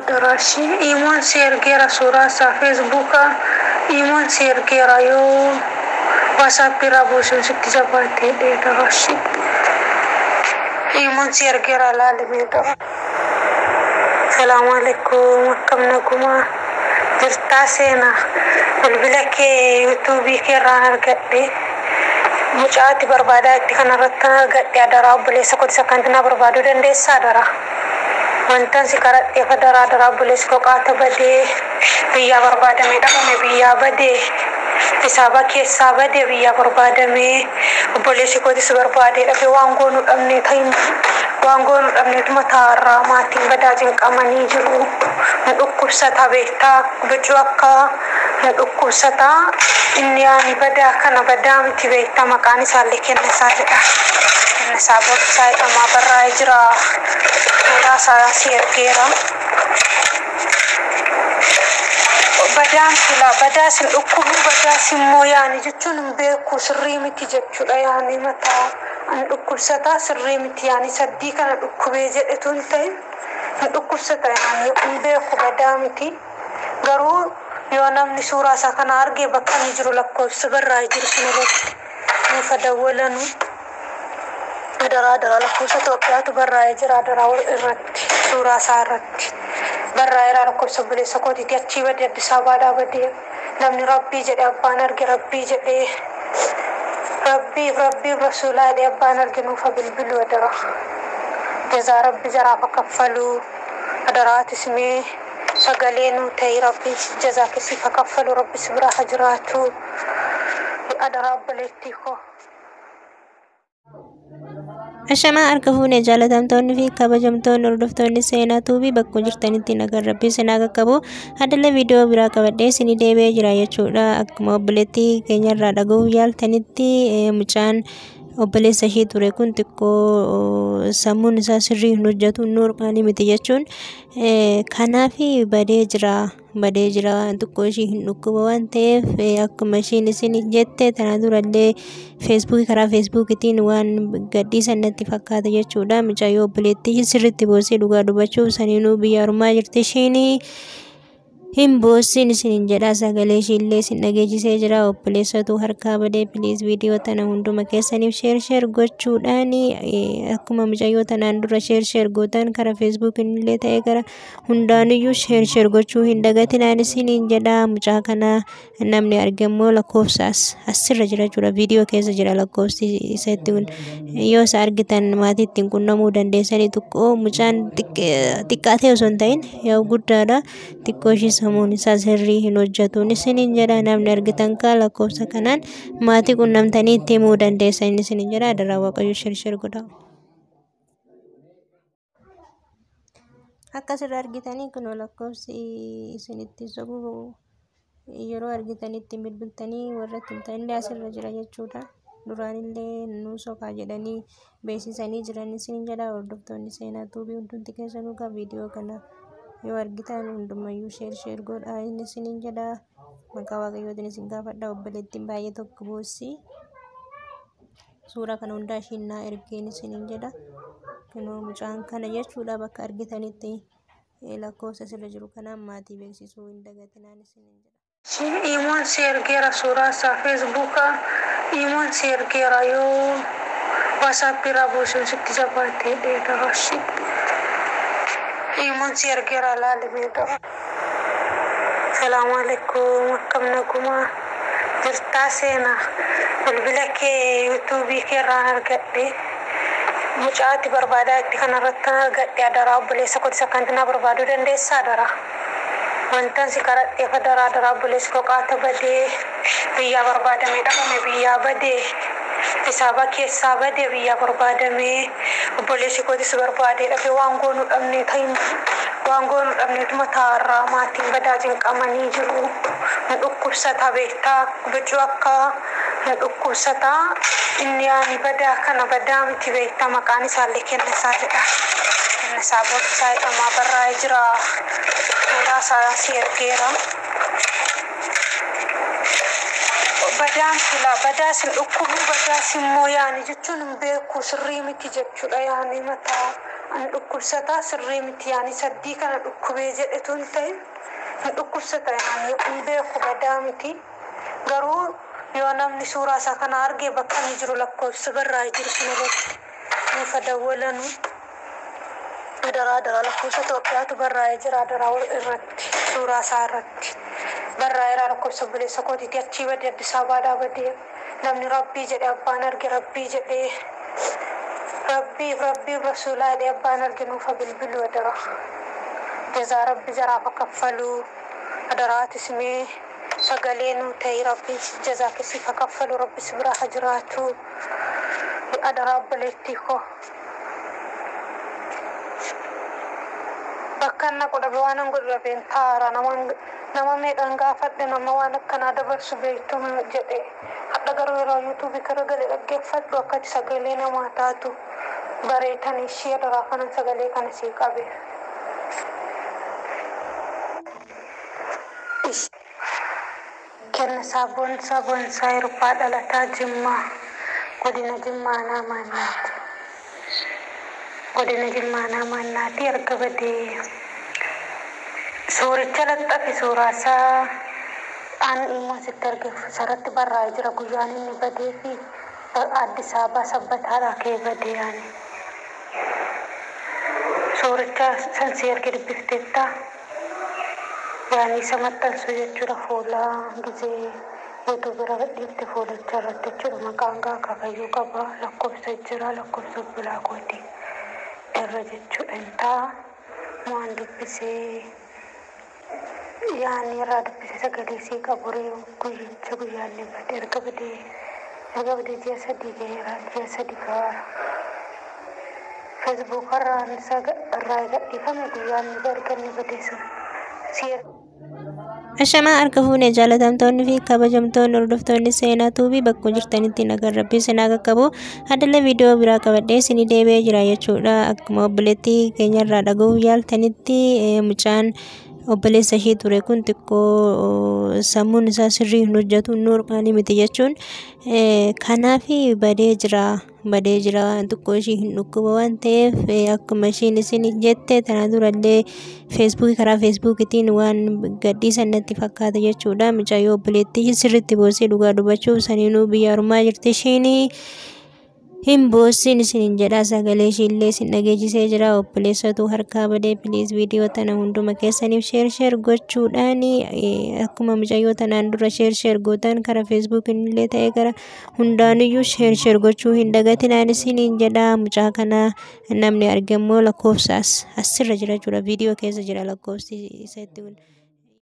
darashi imon sergera surasa facebooka imon sergera yo whatsapp rabusun sitti jabate de darashi imon sergera lalme dara assalamu alaikum kamnakuma jirta sena bilbilake youtube ke ranar gadde mucaati barbada itti kanarratta gadde adara obboleessa koti sakantina barbadu dandeessa adara wantan si karadhe fadara adara obboleessa koqaata badee biyya barbaadame dhabame biyya badee isaaba keessaa badee biyya barbaadame obboleessi kotis barbaadee dhabe waan goonu dhabne ta'in waan goonu dhabne tuma taarraa maatiin badaa cinqamanii jiru dhukkubsata beektaa bicuu akka dhukkubsata inni yaani badaa kana badaa miti beektaa maqaan isaallee kennisaa jedha kennisaa boonsaa jedhamaa barraa'ee jira suuraasaa si ergeera badaan sila badaa sin dhukkubu badaa simmoo yaani jechuun hin beeku sirrii miti jechuudha yaani mataa an dhukkubsataa sirrii miti yaani saddii kana dhukkubee jedhetu hin ta'in hin dhukkubsata yaani hin beeku badaa miti garuu yoo namni suuraa isaa kana argee bakka inni jiru lakkoofsa barraa'ee jiru sanarratti nuuf dawwalanu adara lakkoofsa Itoophiyaatu barraa'ee jira adara irratti suuraa isaa irratti barraa'ee lakkoofsa obboleessa kootiiti achii badee Addis Ababaadhaa badee namni rabbii jedhee abbaan arge rabbii jedhee rabbii rasuulaa jedhee abbaan arge nuuf bilbilu adara jazaa rabbi jaraaf kaffalu adaraatis mee سجلينو تي ربي جزاك سيفا كفلو ربي سبرا حجراتو أدراب بلتيكو Ashamaa harka fuunee jaalatamtoonni fi kabajamtoonni hordoftoonni seenaa tuubii bakka jirtanitti nagaan rabbii sinaa qaqqabu haddala viidiyoo biraa qabadhee isinii deebi'ee jira jechuudha. Akkuma obboleettii keenyarraa dhaga'uuf yaaltanitti mucaan obboleessa ishee ture kun xiqqoo sammuun isaa sirrii hin hojjetu normaali miti jechuun kanaaf badee jira xiqqoo ishee hin dhukkuba waan ta'eef akkuma isheen isin jette tana durallee karaa feesbuukiitiin waan gadhiisan natti fakkaata jechuudha. Mucayyoo obboleettii sirriitti boosee dhugaa dubbachuu saniinuu biyya ormaa jirti isheen hin boossin isin jedha sagalee ishillee isin dhageessisee jira. Obboleessatu harkaa badee piliis viidiyoo tana hunduma keessaniif sheer gochuudhaan akkuma mucayyoo tanaan dura sheer gootan karaa feesbuukiin illee ta'ee gara hundaaniyyuu sheer gochuu hin dagatinaan isin jedha. Mucaa kana namni argamu lakkoofsaas asirra jira jechuudha. Viidiyoo keessa jira lakkoofsi isatti yoo isa argitan maatii ittiin qunnamuu dandeessanii xiqqoo mucaan xiqqaatee osoo hin ta'in yoo guddaadha xiqqoo ishee samuun isaa sirrii hin hojjetuun isiniin jedha. Namni argitan kaa lakkoofsa kanaan maatii qunnamtanii itti himuu dandeessan isiniin jedha. Adaraa waaqayyo sheer godhaa. Akkasirra argitanii kun lakkoofsi isinitti sobu yeroo argitanitti bilbiltanii warra timtanillee asirra jira jechuudha. Duraanillee nu sokaa jedhanii beeksisanii jiran isiniin jedha. Hordoftoonni seenaa tuubii hundumti keessanuu kan viidiyoo kana yoo argitan hundumayyuu sheer godhaa isiniin jedha. Maqaa waaqayyootiin isin gaafadha. Obboleettiin baay'ee tokko boossi suuraa kana hundaa ishiin naa ergeen isiniin jedha. Kunoo mucaan kana jechuudha bakka argitanitti lakkoofsa sirra jiru kanaan maatii beeksisuu hin dagatinaan isiniin jedha. Imon sergera surasa facebooka imon sergera yo whatsapp rabusun sitti jabate de darashi imon sergera lalme dara assalamu alaikum kamnakuma jirta sena bilbilake youtube ke ranar gadde mucaati barbada itti kanarratta gadde adara obboleessa koti sakantina barbadu dandeessa adara wantan si karadhe fadara adara obboleessi koqaata badee biyya barbaadame dhabame biyya badee isaaba keessaa badee biyya barbaadame obboleessi kotis barbaadee dhabe waan goonu dhabne ta'in waan goonu dhabne tuma taarraa maatiin badaa cinqamanii jiru dhukkubsata beektaa bicuu akka dhukkubsata inni yaani badaa kana badaa miti beektaa maqaan isaallee kennisaa jedha kennisaa boonsaa jedhamaa barraa'ee jira suuraasaa si ergeera badaan sila badaa sin dhukkubu badaa simmoo yaani jechuun hin beeku sirrii miti jechuudha yaani mataa an dhukkubsataa sirrii miti yaani saddii kana dhukkubee jedhetu hin ta'in an dhukkubsata yaani hin beeku badaa miti garuu yoo namni suuraa isaa kana argee bakka inni jiru lakkoofsa barraa'ee jiru sanarratti nuuf dawwalanu adara lakkoofsa Itoophiyaatu barraa'ee jira adara irratti suuraa isaa irratti barraa'ee lakkoofsa buleessa kootiiti achii badee Addis Ababaadhaa badee namni rabbii jedhe abbaan arge rabbii jedhee rabbii rasuulaa jedhe abbaan arge nuuf bilbiluu adara jazaa rabbi jaraaf kaffalu adaraatis mee sagalee nu ta'e rabbi jazaa kisiif kaffalu rabbi sibira hajiraatu adara obboleettii koo bakka na godha waan godhabeen taara nama meeqan gaafadhe nama waan akkanaa dabarsu beektu jedhe hadda garuu yeroo yuutuubii kana galee dhaggeeffadhu akkati sagalee namaa taatu bareetanii ishee adaraa kanan sagalee kana sii qabe kenna sabon saayiruphaa dhalataa Jimmaa godina Jimmaa naamaannaati erga badee suuricha laxxafe suuraasaa an immoo sitti argeef sarratti barraa'ee jira guyyaan inni badee fi Addis Ababaa sabbataadhaa kee badee yaani suuricha sansii erge dubbifteettaa yaani isa maxxansu jechuudha fuula gizee yuutuubii irra gadhiifte fuulicha irratti jechuudha maqaan kaakayyuu qaba lakkoofsa jira lakkoofsa bilaa kooti irra jechuudha intaa waan dubbisee yaani irraa dubbisee sagalee sii qaburee guyyicha guyyaanni badee erga badee ji'a sadii gaara Facebook irraan irraa gadhiifame guyyaanni erganni badee sun Ashamaa harka fuunee jaalatamtoonni fi kabajamtoonni hordoftoonni seenaa tuubii bakka jirtanitti nagaan rabbii sinaa qaqqabu adala viidiyoo biraa qabadhee isinii deebi'ee jira jechuudha akkuma obboleettii keenyarraa dhaga'uuf yaaltanitti mucaan obboleessa ishee ture kun xiqqoo sammuun isaa sirrii hin hojjetu normaali miti jechuun kanaaf badee jira xiqqoo ishee hin dhukkuba waan ta'eef akkuma isheen isin jette tana durallee karaa feesbuukiitiin waan gadhiisan natti fakkaata jechuudha mucayyoo obboleettii sirriitti boosee dhugaa dubachuuf saniinuu biyya ormaa jirti isheen hin boossin isin jedha sagalee ishillee isin dhageessisee jira obboleessatu harkaa badee piliis viidiyoo tana hunduma keessaniif sheer gochuudhaan akkuma mucayyoo tanaan dura sheer gootan karaa feesbuukiin illee ta'ee gara hundaaniyyuu sheer gochuu hin dagatinaan isin jedha mucaa kana namni argammoo lakkoofsaas asirra jira jechuudha viidiyoo keessa jira lakkoofsi isatti